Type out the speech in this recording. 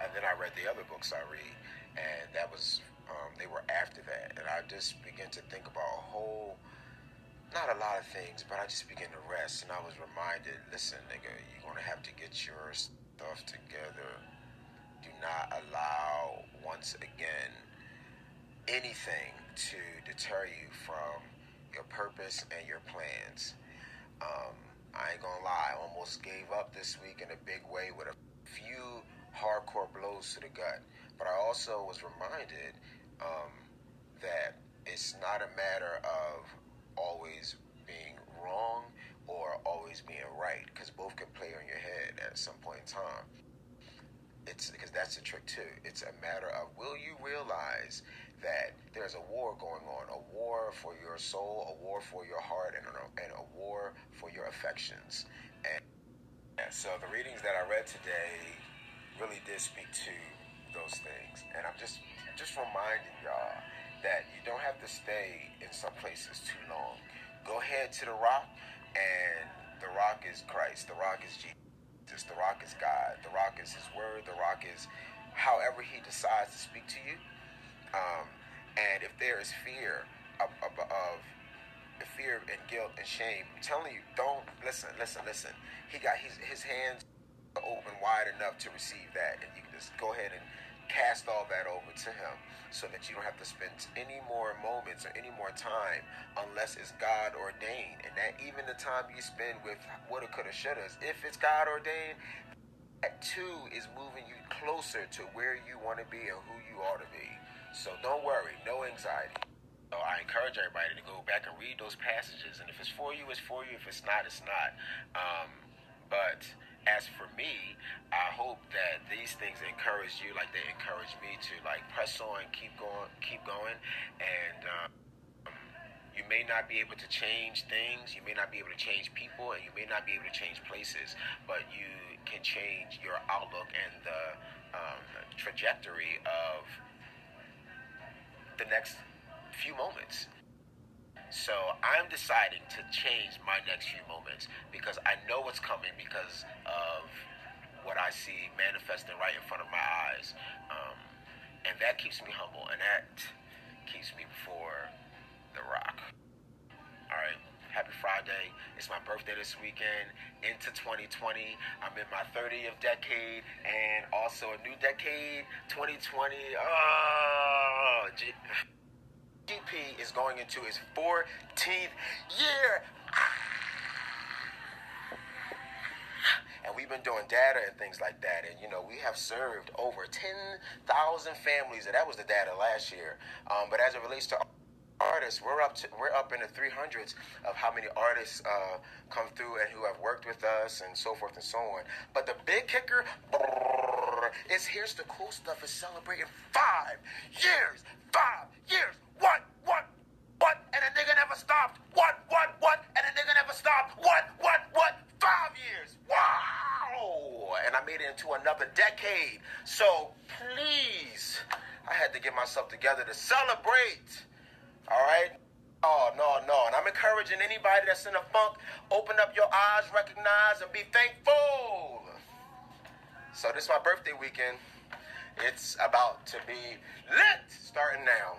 and then I read the other books I read, and that was, they were after that, and I just began to think about a whole, not a lot of things, but I just began to rest, and I was reminded, listen, nigga, you're gonna have to get your stuff together. Do not allow, once again, anything to deter you from your purpose and your plans. I ain't gonna lie, I almost gave up this week in a big way with a few hardcore blows to the gut. But I also was reminded that it's not a matter of always being wrong or always being right, because both can play on your head at some point in time. It's because that's the trick too. It's a matter of, will you realize that there's a war going on, a war for your soul, a war for your heart, and a war for your affections. And so the readings that I read today really did speak to those things. And I'm just reminding y'all that you don't have to stay in some places too long. Go ahead to the rock, and the rock is Christ. The rock is Jesus. The rock is God. The rock is His Word. The rock is however He decides to speak to you. And if there is fear of fear and guilt and shame, I'm telling you, don't listen. He got his hands open wide enough to receive that, and you can just go ahead and cast all that over to Him, so that you don't have to spend any more moments or any more time unless it's God ordained. And that even the time you spend with woulda, coulda, shouldas, if it's God ordained, that too is moving you closer to where you want to be and who you ought to be. So don't worry, no anxiety. So I encourage everybody to go back and read those passages, and if it's for you, it's for you. If it's not, it's not. But as for me, I hope that these things encourage you like they encourage me to, like, press on, keep going, and you may not be able to change things, you may not be able to change people, and you may not be able to change places, but you can change your outlook and the trajectory of the next few moments. So I'm deciding to change my next few moments, because I know what's coming, because of what I see manifesting right in front of my eyes. And that keeps me humble, and that keeps me before the rock. All right. Happy Friday. It's my birthday this weekend, into 2020. I'm in my 30th decade, and also a new decade, 2020. GP is going into his 14th year. And we've been doing data and things like that. And, we have served over 10,000 families. And that was the data last year. But as it relates to artists, we're up in the 300s of how many artists come through and who have worked with us and so forth and so on. But the big kicker is, here's the cool stuff, is celebrating 5 years. 5 years. What? And a nigga never stopped. What? And a nigga never stopped. What? 5 years. Wow. And I made it into another decade. So please, I had to get myself together to celebrate. All right? Oh, no. And I'm encouraging anybody that's in a funk, open up your eyes, recognize, and be thankful. So this is my birthday weekend. It's about to be lit starting now.